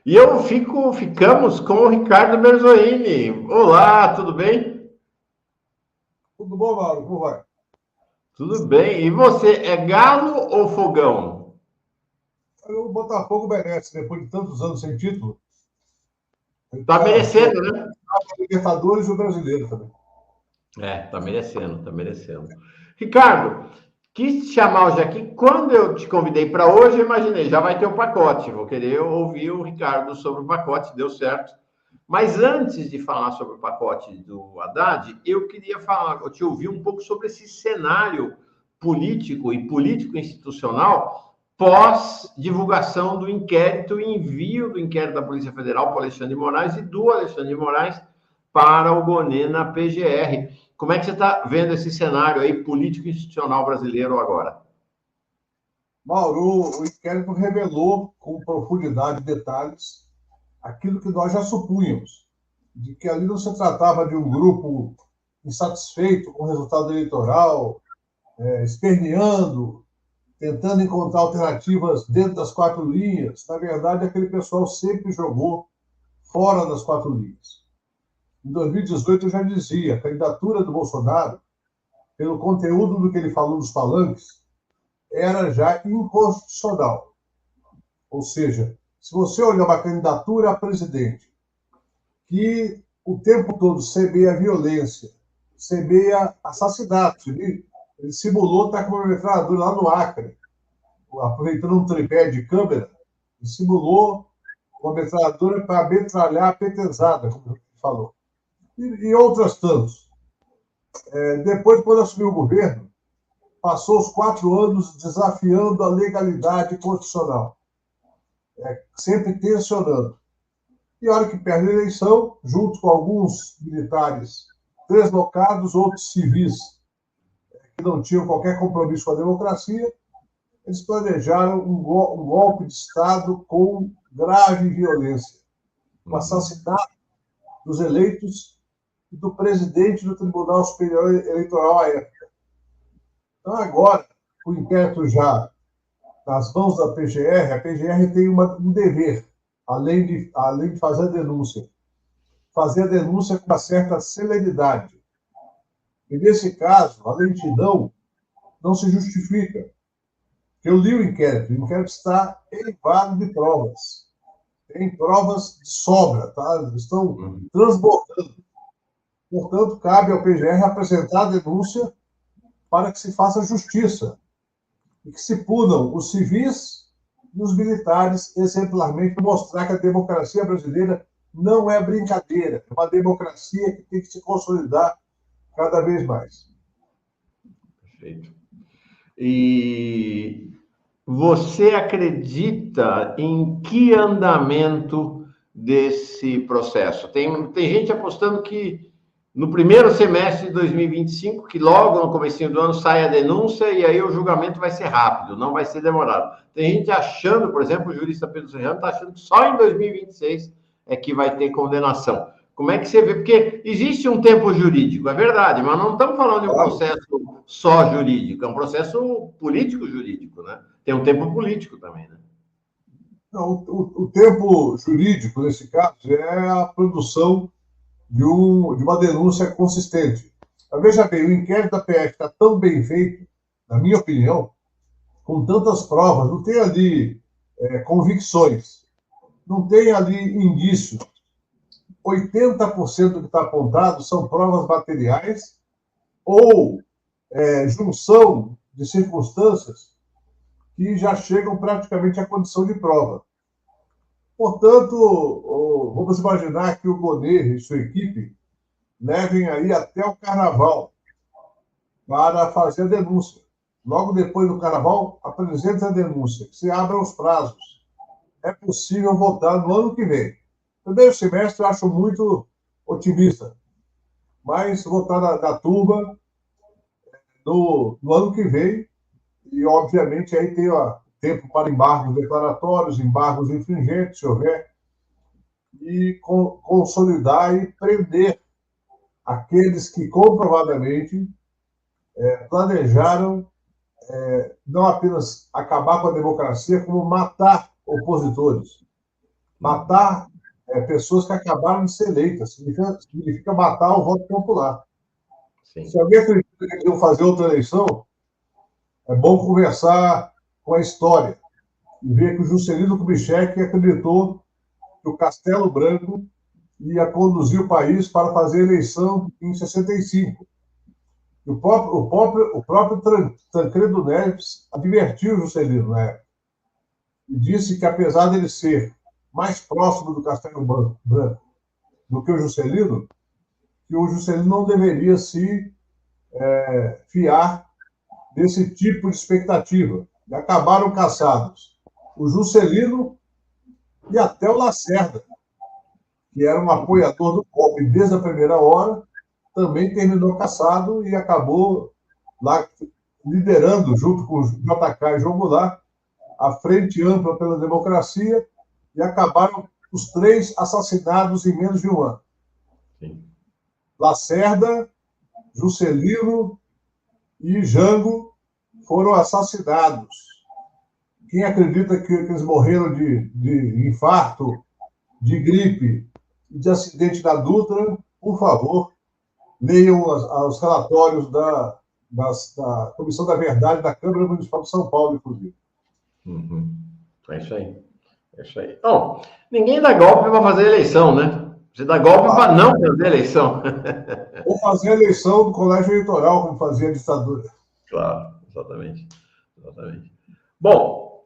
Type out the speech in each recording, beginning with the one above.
E ficamos com o Ricardo Berzoini. Olá, tudo bem? Tudo bom, Mauro? Como vai? Tudo bem. E você, é galo ou fogão? O Botafogo merece, depois de tantos anos sem título, ele Tá está merecendo, jogando né? a Libertadores e o Brasileiro também. Tá merecendo, tá merecendo. Ricardo, quis te chamar hoje aqui. Quando eu te convidei para hoje, eu imaginei, já vai ter o pacote. Vou querer ouvir o Ricardo sobre o pacote, deu certo. Mas antes de falar sobre o pacote do Haddad, eu queria falar, eu te ouvir um pouco sobre esse cenário político e político-institucional pós-divulgação do inquérito e envio do inquérito da Polícia Federal para o Alexandre de Moraes e do Alexandre de Moraes para o Gonê na PGR. Como é que você está vendo esse cenário aí político-institucional brasileiro agora? Mauro, o inquérito revelou com profundidade e detalhes aquilo que nós já supunhamos, de que ali não se tratava de um grupo insatisfeito com o resultado eleitoral, esperneando, tentando encontrar alternativas dentro das quatro linhas. Na verdade, aquele pessoal sempre jogou fora das quatro linhas. Em 2018, eu já dizia, a candidatura do Bolsonaro, pelo conteúdo do que ele falou nos palanques, era já inconstitucional. Ou seja, se você olhar uma candidatura a presidente que o tempo todo semeia violência, semeia assassinatos, ele simulou estar com uma metralhadora lá no Acre, aproveitando um tripé de câmera, ele simulou uma metralhadora para metralhar a petezada, como ele falou. E outras tantas. Depois, quando assumiu o governo, passou os 4 anos desafiando a legalidade constitucional, sempre tensionando. E a hora que perde a eleição, junto com alguns militares deslocados, outros civis que não tinham qualquer compromisso com a democracia, eles planejaram um golpe de Estado com grave violência, o assassinato dos eleitos e do presidente do Tribunal Superior Eleitoral à época. Então, agora, o inquérito já nas mãos da PGR, a PGR tem um dever, além de fazer a denúncia com uma certa celeridade. E, nesse caso, a lentidão não se justifica. Eu li o inquérito está eivado de provas. Tem provas de sobra, tá? Estão transbordando. Portanto, cabe ao PGR apresentar a denúncia para que se faça justiça e que se punam os civis e os militares exemplarmente, mostrar que a democracia brasileira não é brincadeira, é uma democracia que tem que se consolidar cada vez mais. Perfeito. E você acredita em que andamento desse processo? Tem gente apostando que no primeiro semestre de 2025, que logo no comecinho do ano sai a denúncia e aí o julgamento vai ser rápido, não vai ser demorado. Tem gente achando, por exemplo, o jurista Pedro Serrano está achando que só em 2026 é que vai ter condenação. Como é que você vê? Porque existe um tempo jurídico, é verdade, mas não estamos falando de um processo só jurídico, é um processo político-jurídico, né? Tem um tempo político também, né? Não, o tempo jurídico, nesse caso, é a produção de uma denúncia consistente. Mas veja bem, o inquérito da PF está tão bem feito, na minha opinião, com tantas provas, não tem ali convicções, não tem ali indícios. 80% do que está apontado são provas materiais ou junção de circunstâncias que já chegam praticamente à condição de prova. Portanto, vamos imaginar que o Gonê e sua equipe levem aí até o Carnaval para fazer a denúncia. Logo depois do Carnaval, apresente a denúncia, que se abra os prazos. É possível votar no ano que vem. Primeiro semestre eu acho muito otimista, mas votar na turma no ano que vem, e obviamente aí tem tempo para embargos declaratórios, embargos infringentes, se houver, e consolidar e prender aqueles que comprovadamente planejaram não apenas acabar com a democracia, como matar opositores. Matar pessoas que acabaram de ser eleitas. Significa matar o voto popular. Sim. Se alguém acredita que eles vão fazer outra eleição, é bom conversar com a história e ver que o Juscelino Kubitschek acreditou que o Castelo Branco ia conduzir o país para fazer a eleição em 65. O próprio Tancredo Neves advertiu o Juscelino na época e disse que, apesar dele ser mais próximo do Castelo Branco do que o Juscelino, que o Juscelino não deveria se fiar desse tipo de expectativa. E acabaram caçados o Juscelino e até o Lacerda, que era um apoiador do golpe desde a primeira hora, também terminou caçado e acabou lá liderando, junto com o JK e João Goulart, a Frente Ampla pela Democracia, e acabaram os três assassinados em menos de um ano. Sim. Lacerda, Juscelino e Jango foram assassinados. Quem acredita que eles morreram de infarto, de gripe e de acidente da Dutra, por favor, leiam os relatórios da Comissão da Verdade da Câmara Municipal de São Paulo, inclusive. Uhum. É isso aí. É isso aí. Bom, ninguém dá golpe para fazer eleição, né? Você dá golpe para não fazer eleição. Ou fazer a eleição do colégio eleitoral, como fazia a ditadura. Claro, exatamente. Exatamente. Bom,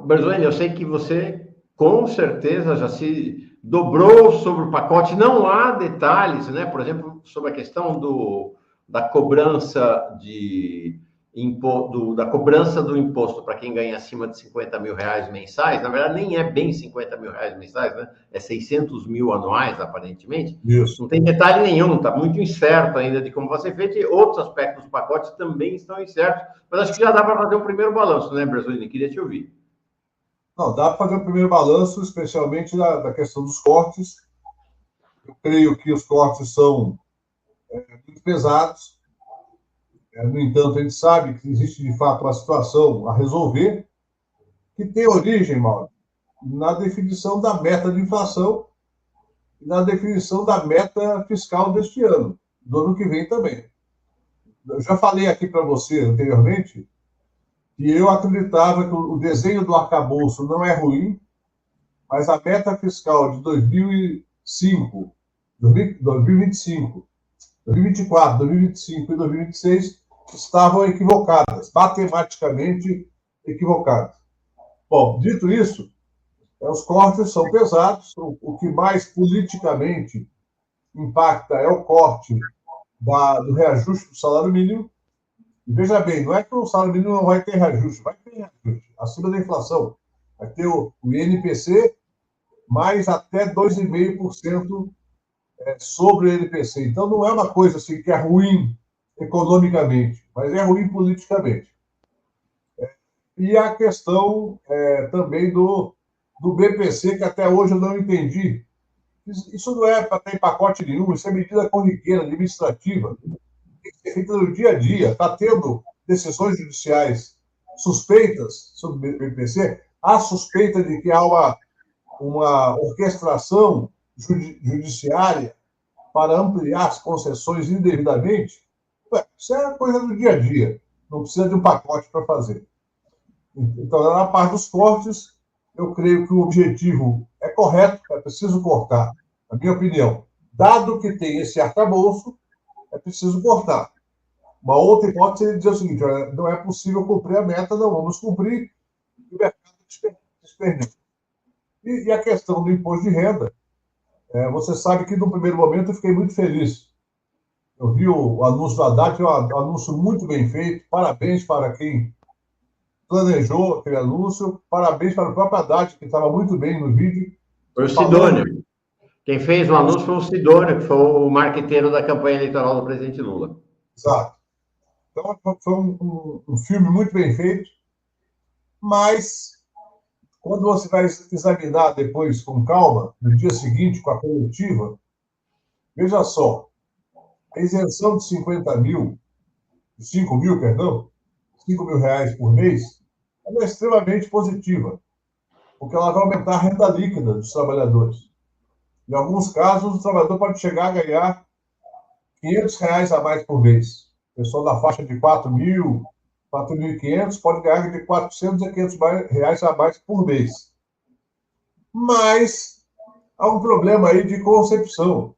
Berzoni, eu sei que você com certeza já se dobrou sobre o pacote. Não há detalhes, né? Por exemplo, sobre a questão da cobrança da cobrança do imposto para quem ganha acima de 50 mil reais mensais. Na verdade, nem é bem 50 mil reais mensais, né? É 600 mil anuais, aparentemente. Isso. Não tem detalhe nenhum, está muito incerto ainda de como vai ser feito, e outros aspectos do pacote também estão incertos, mas acho que já dá para fazer um primeiro balanço, né, Brasolini? Queria te ouvir. Não, dá para fazer o primeiro balanço, especialmente da questão dos cortes. Eu creio que os cortes são muito pesados. No entanto, a gente sabe que existe, de fato, uma situação a resolver, que tem origem, Mauro, na definição da meta de inflação e na definição da meta fiscal deste ano, do ano que vem também. Eu já falei aqui para você anteriormente que eu acreditava que o desenho do arcabouço não é ruim, mas a meta fiscal de 2005, 2025, 2024, 2025 e 2026 estavam equivocadas, matematicamente equivocadas. Bom, dito isso, os cortes são pesados, o que mais politicamente impacta é o corte do reajuste do salário mínimo. E veja bem, não é que o salário mínimo não vai ter reajuste, vai ter reajuste, acima da inflação. Vai ter o INPC mais até 2,5% sobre o INPC. Então, não é uma coisa assim que é ruim economicamente, mas é ruim politicamente. E a questão também do BPC, que até hoje eu não entendi. Isso não é para ter pacote nenhum, isso é medida corriqueira, administrativa, tem que ser feita no dia a dia. Está tendo decisões judiciais suspeitas sobre o BPC, há suspeita de que há uma orquestração judiciária para ampliar as concessões indevidamente. Isso é coisa do dia a dia, não precisa de um pacote para fazer. Então, na parte dos cortes, eu creio que o objetivo é correto, é preciso cortar, na minha opinião. Dado que tem esse arcabouço, é preciso cortar. Uma outra hipótese seria dizer o seguinte: olha, não é possível cumprir a meta, não vamos cumprir, e o mercado desperdiça. E a questão do imposto de renda, você sabe que no primeiro momento eu fiquei muito feliz. Eu vi o anúncio do Haddad, é um anúncio muito bem feito, parabéns para quem planejou aquele anúncio, parabéns para o próprio Haddad, que estava muito bem no vídeo. Foi o Sidônio. Quem fez o anúncio foi o Sidônio, que foi o marqueteiro da campanha eleitoral do presidente Lula. Exato. Então, foi um filme muito bem feito, mas quando você vai examinar depois com calma, no dia seguinte, com a coletiva, veja só, a isenção de 50 mil, 5 mil, perdão, 5 mil reais por mês, ela é extremamente positiva. porque ela vai aumentar a renda líquida dos trabalhadores. Em alguns casos, o trabalhador pode chegar a ganhar R$ 500 a mais por mês. O pessoal da faixa de 4.000, 4.500 pode ganhar de 400 a R$ 500 a mais por mês. Mas há um problema aí de concepção,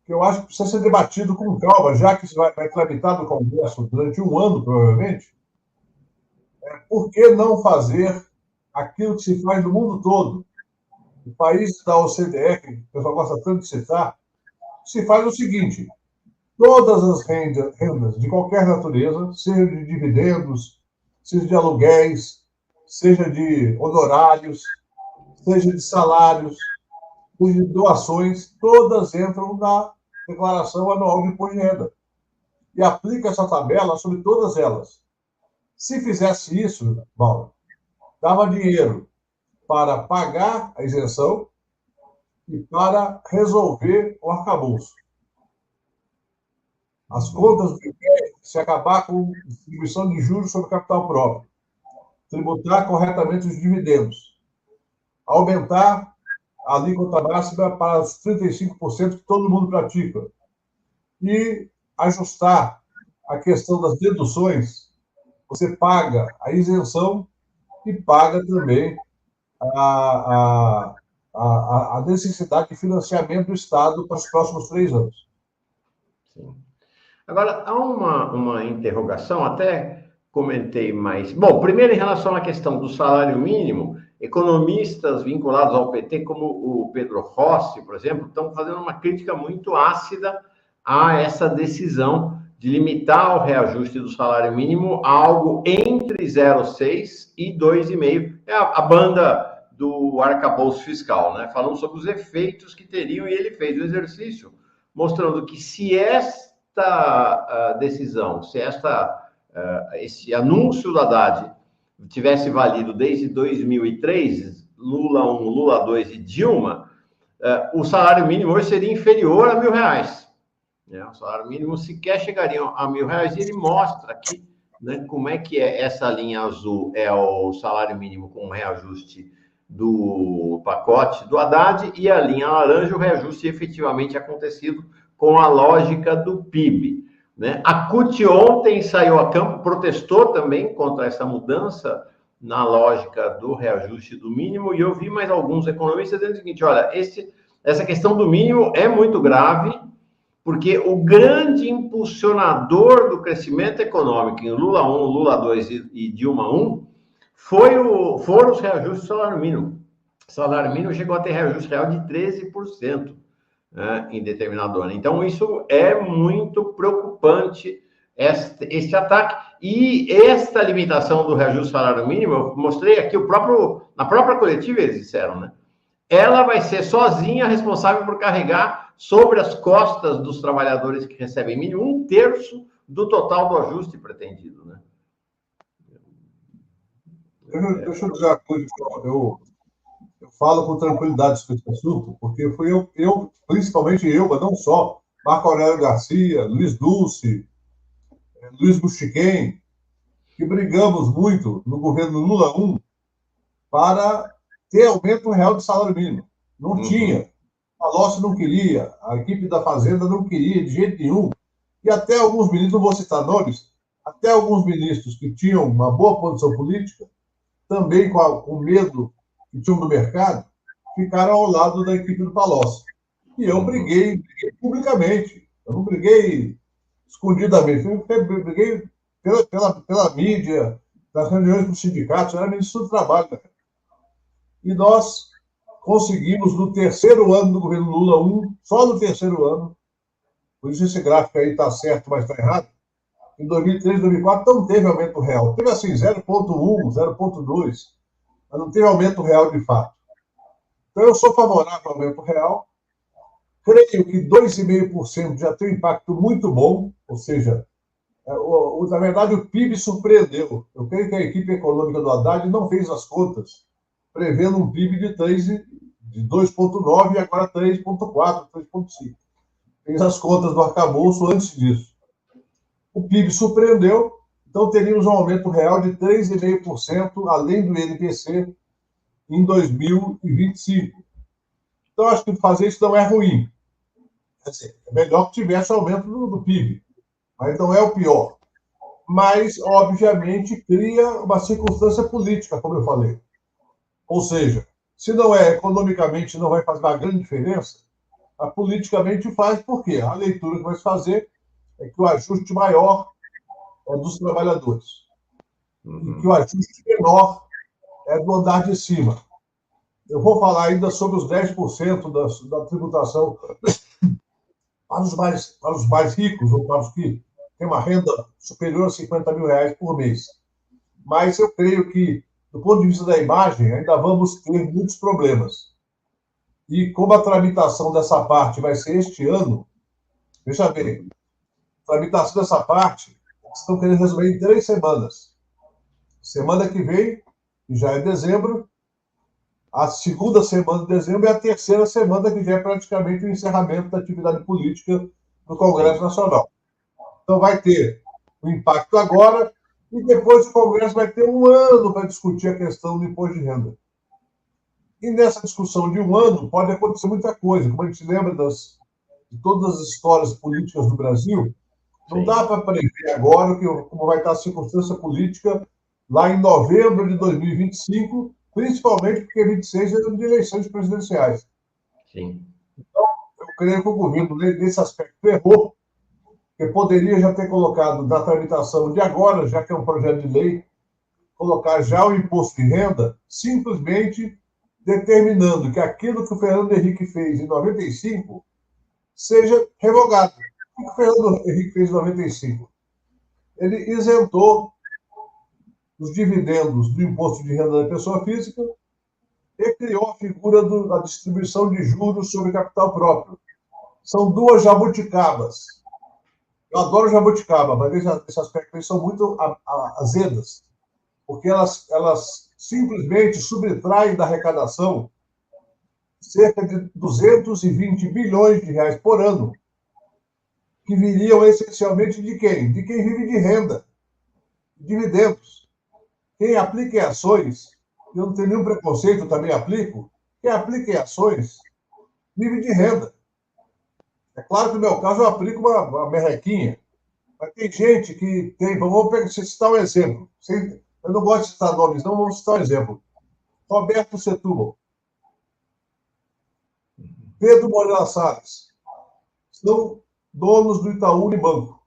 que eu acho que precisa ser debatido com calma, já que isso vai tramitar no Congresso durante um ano, provavelmente. Por que não fazer aquilo que se faz no mundo todo? O país da OCDE, que o pessoal gosta tanto de citar, se faz o seguinte: todas as rendas de qualquer natureza, seja de dividendos, seja de aluguéis, seja de honorários, seja de salários, seja de doações, todas entram na declaração anual de imposto de renda. E aplica essa tabela sobre todas elas. Se fizesse isso, Mauro, dava dinheiro para pagar a isenção e para resolver o arcabouço. As contas do IPE, se acabar com distribuição de juros sobre capital próprio, tributar corretamente os dividendos, aumentar a alíquota máxima para os 35% que todo mundo pratica e ajustar a questão das deduções. Você paga a isenção e paga também a necessidade de financiamento do Estado para os próximos 3 anos. Sim. Agora, há uma interrogação, até comentei mais. Bom, primeiro, em relação à questão do salário mínimo, economistas vinculados ao PT, como o Pedro Rossi, por exemplo, estão fazendo uma crítica muito ácida a essa decisão de limitar o reajuste do salário mínimo a algo entre 0,6 e 2,5. É a banda do arcabouço fiscal, né? Falando sobre os efeitos que teriam, e ele fez o exercício mostrando que se esta decisão, se esse anúncio da Haddad tivesse valido desde 2003, Lula 1, Lula 2 e Dilma, o salário mínimo hoje seria inferior a R$1.000. O salário mínimo sequer chegaria a R$1.000, e ele mostra aqui, né, como é que é essa linha azul, é o salário mínimo com reajuste do pacote do Haddad, e a linha laranja, o reajuste efetivamente acontecido com a lógica do PIB. Né? A CUT ontem saiu a campo, protestou também contra essa mudança na lógica do reajuste do mínimo, e eu vi mais alguns economistas dizendo o seguinte: olha, essa questão do mínimo é muito grave, porque o grande impulsionador do crescimento econômico em Lula 1, Lula 2 e Dilma 1 foram os reajustes do salário mínimo. O salário mínimo chegou a ter reajuste real de 13%, né, em determinado ano. Então, isso é muito preocupante, este ataque. E esta limitação do reajuste do salário mínimo, eu mostrei aqui, na própria coletiva eles disseram, né? Ela vai ser sozinha responsável por carregar sobre as costas dos trabalhadores que recebem mínimo 1/3 do total do ajuste pretendido, né? Deixa eu dizer uma coisa, eu falo com tranquilidade sobre esse assunto, porque fui principalmente eu, mas não só, Marco Aurélio Garcia, Luiz Dulce, Luiz Buchiquem, que brigamos muito no governo Lula 1 para ter aumento real de salário mínimo. Não tinha. A Palocci não queria, a equipe da Fazenda não queria de jeito nenhum. E até alguns ministros, não vou citar nomes, até alguns ministros que tinham uma boa posição política, também com medo que tinham do mercado, ficaram ao lado da equipe do Palocci. E eu briguei publicamente. Eu não briguei escondidamente. Eu briguei pela mídia, nas reuniões dos sindicatos. Eu era ministro do Trabalho, né? E nós conseguimos, no terceiro ano do governo Lula 1, só no terceiro ano, por isso esse gráfico aí está certo, mas está errado, em 2003, 2004, não teve aumento real. Teve assim 0,1, 0,2, mas não teve aumento real de fato. Então, eu sou favorável ao aumento real. Creio que 2,5% já tem um impacto muito bom, ou seja, na verdade, o PIB surpreendeu. Eu creio que a equipe econômica do Haddad não fez as contas, prevendo um PIB de 2,9 e agora 3,4, 3,5. Fez as contas do arcabouço antes disso. O PIB surpreendeu, então teríamos um aumento real de 3,5%, além do INPC, em 2025. Então, acho que fazer isso não é ruim. Quer dizer, é melhor que tivesse aumento do PIB, mas não é o pior. Mas, obviamente, cria uma circunstância política, como eu falei. Ou seja, se não é economicamente, não vai fazer uma grande diferença, a politicamente faz, por quê? A leitura que vai se fazer é que o ajuste maior é dos trabalhadores e que o ajuste menor é do andar de cima. Eu vou falar ainda sobre os 10% da tributação para os mais ricos, ou para os que têm uma renda superior a 50 mil reais por mês. Mas eu creio que, do ponto de vista da imagem, ainda vamos ter muitos problemas. E como a tramitação dessa parte vai ser este ano, veja bem, a tramitação dessa parte, estão querendo resolver em 3 semanas. Semana que vem, que já é dezembro, a segunda semana de dezembro e a terceira semana, que já é praticamente o encerramento da atividade política no Congresso Nacional. Então, vai ter o impacto agora e depois o Congresso vai ter um ano para discutir a questão do imposto de renda. E nessa discussão de um ano pode acontecer muita coisa. Como a gente lembra de todas as histórias políticas do Brasil, não dá para prever agora como vai estar a circunstância política lá em novembro de 2025, principalmente porque 26 é ano de eleições presidenciais. Sim. Então, eu creio que o governo, nesse aspecto, errou, que poderia já ter colocado na tramitação de agora, já que é um projeto de lei, colocar já o imposto de renda, simplesmente determinando que aquilo que o Fernando Henrique fez em 95 seja revogado. O que o Fernando Henrique fez em 95? Ele isentou os dividendos do imposto de renda da pessoa física e criou a figura da distribuição de juros sobre capital próprio. São 2 jabuticabas. Eu adoro jabuticaba, mas nesse aspecto eles são muito azedas, porque elas simplesmente subtraem da arrecadação cerca de 220 bilhões de reais por ano, que viriam essencialmente de quem? De quem vive de renda, de dividendos. Quem aplica em ações, eu não tenho nenhum preconceito, eu também aplico, quem aplica em ações vive de renda. É claro que no meu caso eu aplico uma merrequinha, mas tem gente que tem, vamos citar um exemplo, eu não gosto de citar nomes, não, vamos citar um exemplo. Roberto Setúbal, Pedro Moreira Salles, são donos do Itaú Unibanco.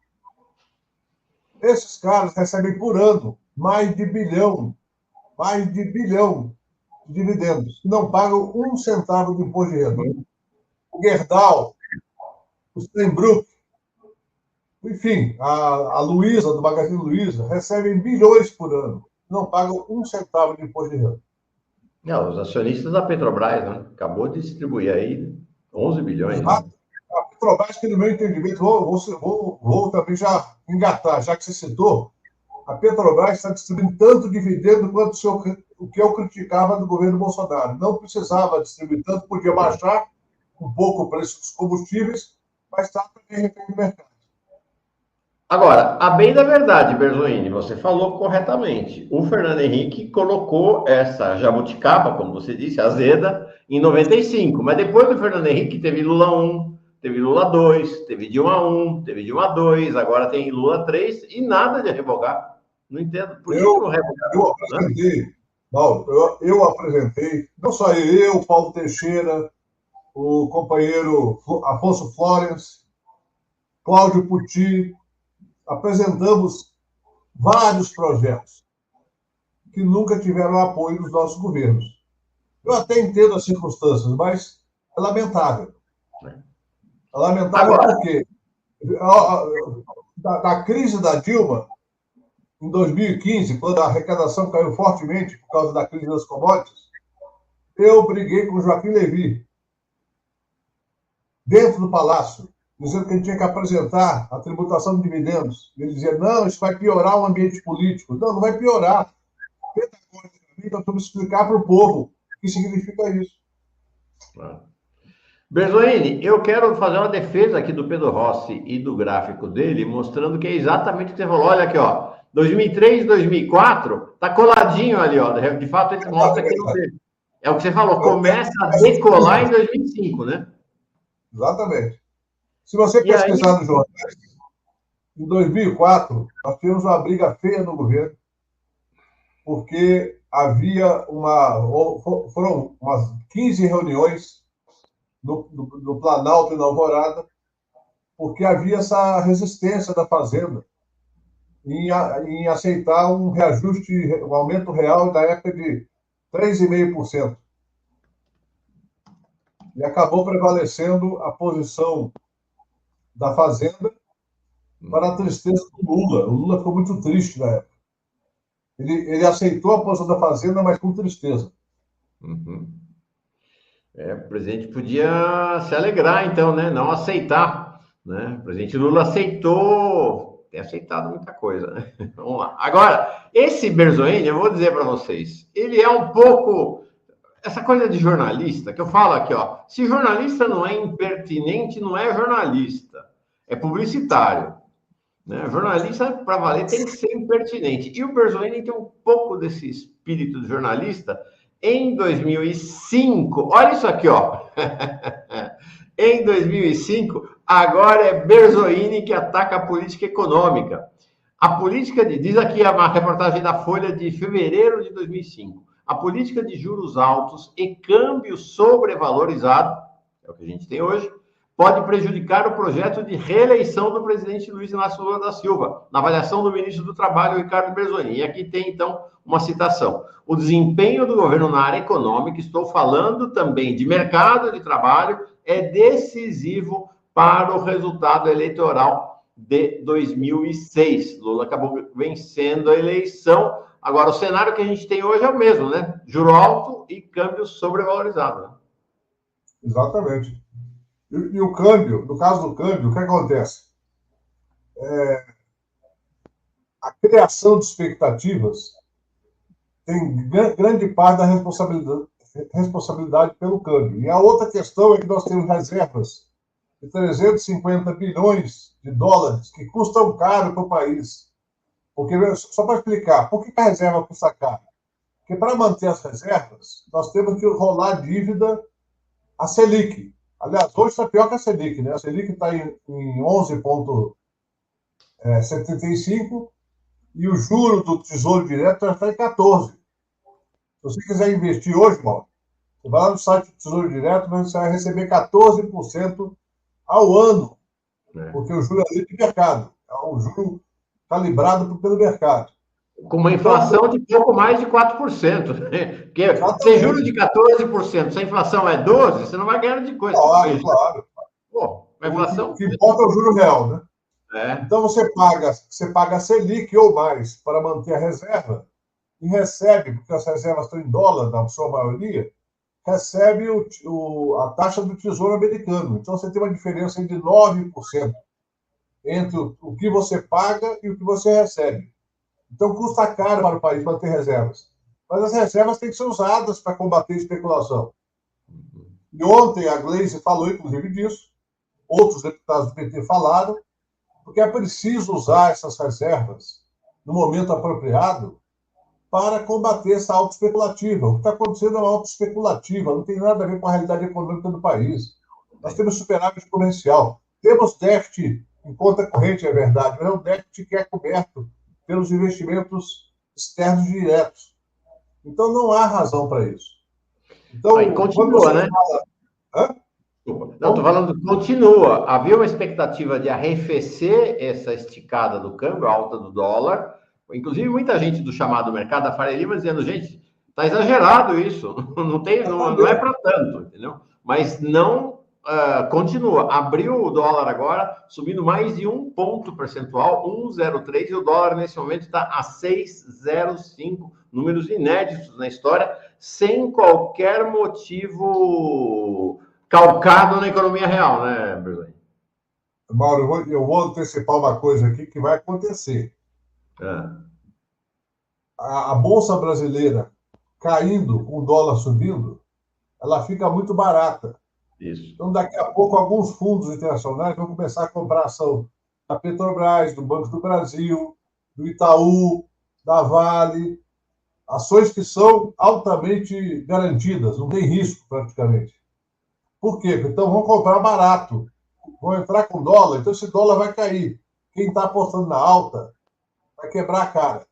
Esses caras recebem por ano mais de bilhão de dividendos, e não pagam 1 centavo de imposto de renda. O Gerdau, o Steinbrück, enfim, a Luiza, do Magazine Luiza, recebem bilhões por ano, não pagam 1 centavo de imposto de renda. Não, os acionistas da Petrobras, né? Acabou de distribuir aí 11 bilhões. Né? A Petrobras, que no meu entendimento, vou também já engatar, já que você citou, a Petrobras está distribuindo tanto dividendo quanto o que eu criticava do governo Bolsonaro. Não precisava distribuir tanto, podia baixar um pouco o preço dos combustíveis, mas está também refém do mercado. Agora, a bem da verdade, Berzoini, você falou corretamente. O Fernando Henrique colocou essa jabuticaba, como você disse, azeda, em 95. Mas depois do Fernando Henrique teve Lula 1, teve Lula 2, teve Dilma 1, teve Dilma 2, agora tem Lula 3 e nada de revogar. Não entendo. Por que não revogar? Eu apresentei, Mauro, eu apresentei, não só eu, Paulo Teixeira, o companheiro Afonso Florence, Cláudio Pucci, apresentamos vários projetos que nunca tiveram apoio dos nossos governos. Eu até entendo as circunstâncias, mas é lamentável. É lamentável porque na crise da Dilma, em 2015, quando a arrecadação caiu fortemente por causa da crise das commodities, eu briguei com o Joaquim Levy, dentro do Palácio, dizendo que a gente tinha que apresentar a tributação de dividendos. Ele dizia, não, isso vai piorar o ambiente político. Não, não vai piorar. Nós vamos explicar para o povo o que significa isso. Berzoini, eu quero fazer uma defesa aqui do Pedro Rossi e do gráfico dele, mostrando que é exatamente o que você falou. Olha aqui, ó, 2003, 2004, tá coladinho ali, ó. De fato, ele mostra que não teve. É o que você falou, começa a decolar em 2005, né? Exatamente. Se você E aí, pesquisar no jornal, em 2004, nós tivemos uma briga feia no governo, porque foram umas 15 reuniões no Planalto e na Alvorada, porque havia essa resistência da Fazenda em aceitar um reajuste, um aumento real da época de 3,5%. E acabou prevalecendo a posição da Fazenda para a tristeza do Lula. O Lula ficou muito triste na época. Ele aceitou a posição da Fazenda, mas com tristeza. uhum. O presidente podia se alegrar, então, né? Não aceitar, né? O presidente Lula aceitou, tem aceitado muita coisa, né? Vamos lá. Agora, esse Berzoini, eu vou dizer para vocês, ele é um pouco essa coisa de jornalista, que eu falo aqui, ó, se jornalista não é impertinente, não é jornalista, é publicitário. Né? Jornalista, para valer, tem que ser impertinente. E o Berzoini tem um pouco desse espírito de jornalista. Em 2005, olha isso aqui, ó. Em 2005, agora é Berzoini que ataca a política econômica. A política diz aqui a reportagem da Folha de fevereiro de 2005. A política de juros altos e câmbio sobrevalorizado, é o que a gente tem hoje, pode prejudicar o projeto de reeleição do presidente Luiz Inácio Lula da Silva, na avaliação do ministro do Trabalho, Ricardo Berzoini. E aqui tem, então, uma citação. O desempenho do governo na área econômica, estou falando também de mercado de trabalho, é decisivo para o resultado eleitoral de 2006. Lula acabou vencendo a eleição. Agora, o cenário que a gente tem hoje é o mesmo, né? Juro alto e câmbio sobrevalorizado. Né? Exatamente. E o câmbio, no caso do câmbio, o que acontece? A criação de expectativas tem grande parte da responsabilidade pelo câmbio. E a outra questão é que nós temos reservas de 350 bilhões de dólares que custam caro para o país. Porque, só para explicar, por que a reserva custa caro? Porque para manter as reservas, nós temos que rolar dívida a Selic. Aliás, hoje está pior que a Selic, né? A Selic está em 11,75 e o juro do Tesouro Direto já está em 14. Se você quiser investir hoje, Mauro, você vai lá no site do Tesouro Direto, mas você vai receber 14% ao ano, porque o juro é de mercado, é um juro calibrado pelo mercado. Com uma inflação de pouco mais de 4%. Né? Porque se juro de 14%, se a inflação é 12%, você não vai ganhar de coisa. Claro. Pô, a inflação... O que importa é o juro real, né? É. Então você paga a Selic ou mais para manter a reserva e recebe, porque as reservas estão em dólar, na sua maioria, recebe a taxa do Tesouro Americano. Então você tem uma diferença de 9% entre o que você paga e o que você recebe. Então custa caro para o país manter reservas. Mas as reservas têm que ser usadas para combater a especulação. E ontem a Gleisi falou, inclusive, disso. Outros deputados do PT falaram, porque é preciso usar essas reservas no momento apropriado para combater essa autoespeculativa. O que está acontecendo é uma autoespeculativa, não tem nada a ver com a realidade econômica do país. Nós temos superávit comercial, temos déficit em conta corrente, é verdade, mas é um déficit que é coberto pelos investimentos externos diretos. Então, não há razão para isso. Então, aí continua, né? Hã? Não, estou falando, continua. Havia uma expectativa de arrefecer essa esticada do câmbio, alta do dólar. Inclusive, muita gente do chamado mercado da Faria Lima dizendo, gente, está exagerado isso, não é para tanto, entendeu? Mas não continua. Abriu o dólar agora, subindo mais de 1 ponto percentual, 1,03, e o dólar nesse momento está a 6,05, números inéditos na história, sem qualquer motivo calcado na economia real, né, Berlin? Mauro, eu vou antecipar uma coisa aqui que vai acontecer. A Bolsa Brasileira caindo, com o dólar subindo, ela fica muito barata. Isso. Então, daqui a pouco, alguns fundos internacionais vão começar a comprar ação da Petrobras, do Banco do Brasil, do Itaú, da Vale. ações que são altamente garantidas, não tem risco praticamente. Por quê? Então vão comprar barato, vão entrar com dólar, então esse dólar vai cair. Quem está apostando na alta vai quebrar a cara,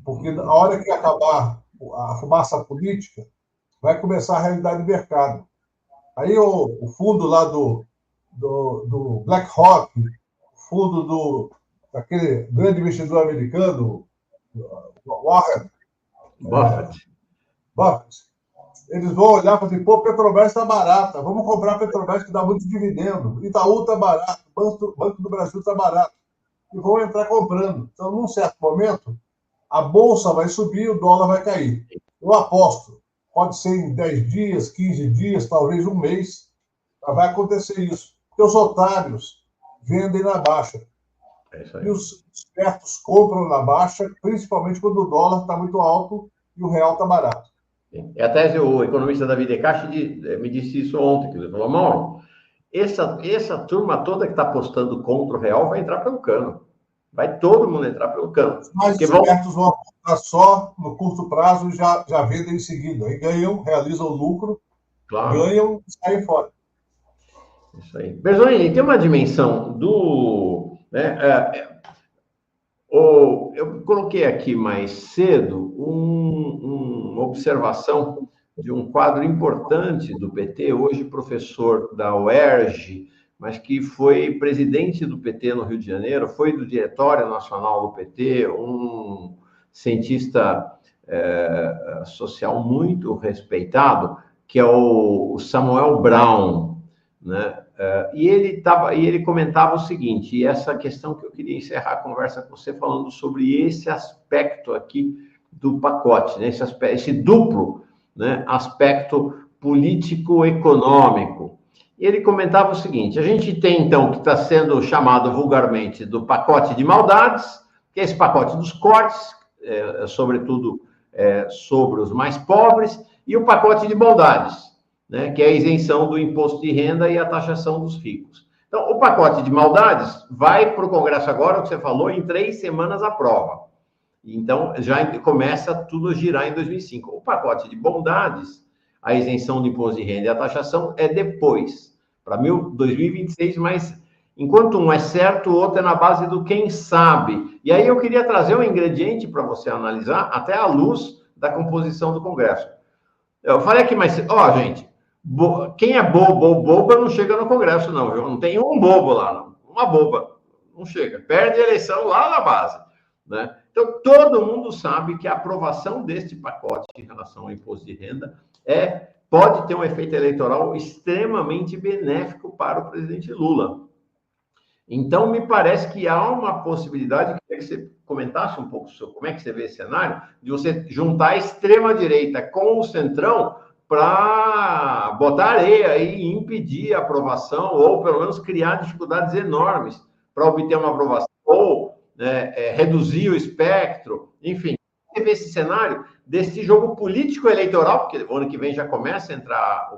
porque na hora que acabar a fumaça política, vai começar a realidade do mercado. Aí o fundo lá do BlackRock, o fundo daquele grande investidor americano, Warren Buffett. Buffett, eles vão olhar e falar assim, pô, Petrobras está barata, vamos comprar Petrobras que dá muito dividendo, Itaú está barato, Banco do Brasil está barato, e vão entrar comprando. Então, num certo momento, a bolsa vai subir, o dólar vai cair. Eu aposto, pode ser em 10 dias, 15 dias, talvez um mês, vai acontecer isso. Porque os otários vendem na baixa. É isso aí. E os espertos compram na baixa, principalmente quando o dólar está muito alto e o real está barato. E até o economista David Decache me disse isso ontem, que ele falou, Mauro, essa turma toda que está apostando contra o real vai entrar pelo cano. Vai todo mundo entrar pelo cano. Os mais espertos vão apostar só no curto prazo e já vendem em seguida. Aí ganham, realizam o lucro, claro. Ganham e saem fora. Isso aí. Berzoni, tem uma dimensão do... eu coloquei aqui mais cedo uma observação de um quadro importante do PT, hoje professor da UERJ, mas que foi presidente do PT no Rio de Janeiro, foi do Diretório Nacional do PT, um cientista social muito respeitado, que é o Samuel Brown, né? E ele comentava o seguinte, e essa questão que eu queria encerrar a conversa com você falando sobre esse aspecto aqui do pacote, né? Esse duplo, né, aspecto político-econômico. E ele comentava o seguinte, a gente tem, então, que está sendo chamado vulgarmente do pacote de maldades, que é esse pacote dos cortes, sobretudo sobre os mais pobres, e o pacote de bondades, né, que é a isenção do imposto de renda e a taxação dos ricos. Então, o pacote de maldades vai para o Congresso agora, o que você falou, em 3 semanas aprova. Então, já começa tudo a girar em 2005. O pacote de bondades, a isenção do imposto de renda e a taxação é depois, para 2026, mas enquanto um é certo, o outro é na base do quem sabe. E aí eu queria trazer um ingrediente para você analisar, até à luz da composição do Congresso. Eu falei aqui, mas, gente, quem é boba não chega no Congresso, não, viu? Não tem um bobo lá, não. Uma boba. Não chega. Perde a eleição lá na base, né? Então, todo mundo sabe que a aprovação deste pacote em relação ao imposto de renda pode ter um efeito eleitoral extremamente benéfico para o presidente Lula. Então, me parece que há uma possibilidade, que você comentasse um pouco sobre como é que você vê esse cenário, de você juntar a extrema-direita com o centrão para botar areia e impedir a aprovação, ou pelo menos criar dificuldades enormes para obter uma aprovação, ou reduzir o espectro, enfim. Você vê esse cenário desse jogo político-eleitoral, porque o ano que vem já começa a entrar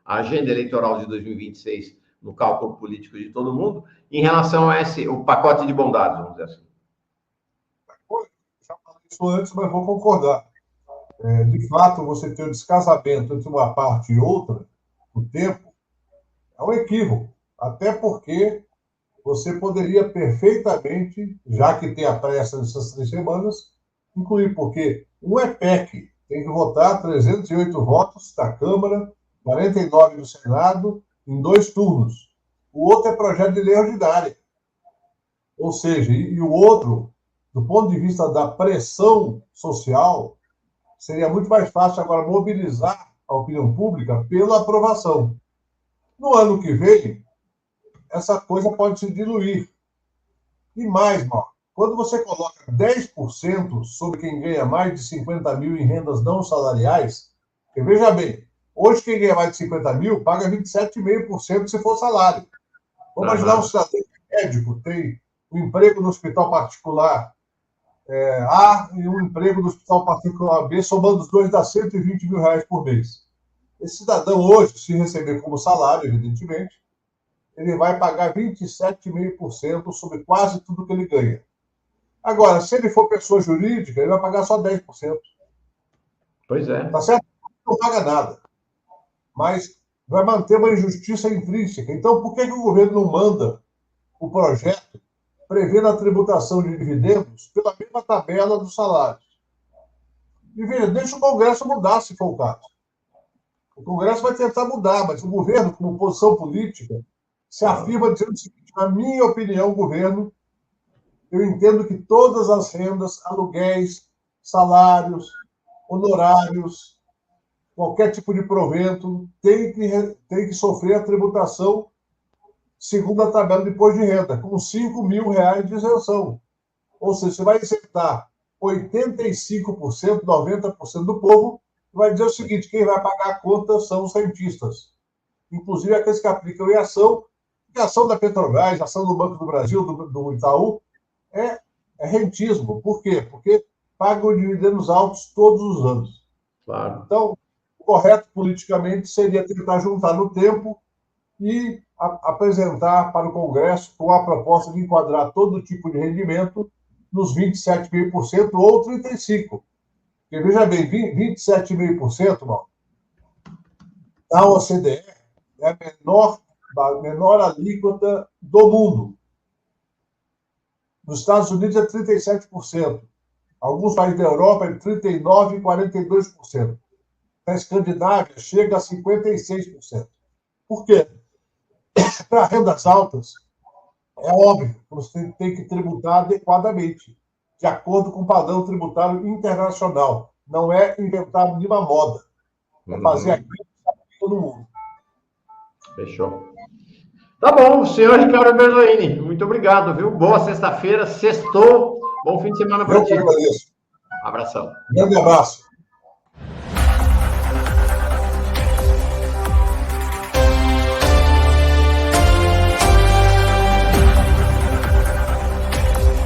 a agenda eleitoral de 2026 no cálculo político de todo mundo, em relação a o pacote de bondades, vamos dizer assim. Já falei isso antes, mas vou concordar. De fato, você ter um descasamento entre uma parte e outra, o tempo, é um equívoco. Até porque você poderia perfeitamente, já que tem a pressa dessas 3 semanas, incluir, porque um é PEC, tem que votar 308 votos da Câmara, 49 do Senado, em 2 turnos. O outro é projeto de lei ordinária. Ou seja, e o outro, do ponto de vista da pressão social, seria muito mais fácil agora mobilizar a opinião pública pela aprovação. No ano que vem, essa coisa pode se diluir. E mais, Mauro, quando você coloca 10% sobre quem ganha mais de 50 mil em rendas não salariais, porque veja bem, hoje quem ganha mais de 50 mil paga 27,5% se for salário. Vamos imaginar um cidadão médico, tem um emprego no hospital particular A e um emprego no hospital particular B, somando os dois dá 120 mil reais por mês. Esse cidadão hoje, se receber como salário, evidentemente, ele vai pagar 27,5% sobre quase tudo que ele ganha. Agora, se ele for pessoa jurídica, ele vai pagar só 10%. Pois é. Tá certo? Não paga nada. Mas vai manter uma injustiça intrínseca. Então, por que o governo não manda o projeto prevendo a tributação de dividendos pela mesma tabela dos salários? E veja, deixa o Congresso mudar, se for o caso. O Congresso vai tentar mudar, mas o governo, como posição política, se afirma dizendo o seguinte: na minha opinião, governo, eu entendo que todas as rendas, aluguéis, salários, honorários, qualquer tipo de provento, tem que sofrer a tributação segundo a tabela de imposto de renda, com R$ 5.000 de isenção. Ou seja, você vai isentar 85%, 90% do povo, vai dizer o seguinte: quem vai pagar a conta são os rentistas. Inclusive aqueles que aplicam em ação, e a ação da Petrobras, a ação do Banco do Brasil, do Itaú, é rentismo. Por quê? Porque pagam dividendos altos todos os anos. Claro. Então, o correto politicamente seria tentar juntar no tempo e apresentar para o Congresso com a proposta de enquadrar todo tipo de rendimento nos 27,5% ou 35%. Porque, veja bem, 27,5%, Mauro, da OCDE é a menor alíquota do mundo. Nos Estados Unidos é 37%. Alguns países da Europa é 39% e 42%. Na Escandinávia chega a 56%. Por quê? Para rendas altas, é óbvio que você tem que tributar adequadamente, de acordo com o padrão tributário internacional. Não é inventar nenhuma moda. É fazer aquilo que se aplica no mundo. Fechou. Tá bom, senhor Ricardo Berloini, muito obrigado, viu? Boa sexta-feira, sextou. Bom fim de semana para ti. Eu que agradeço. Abração. Grande abraço.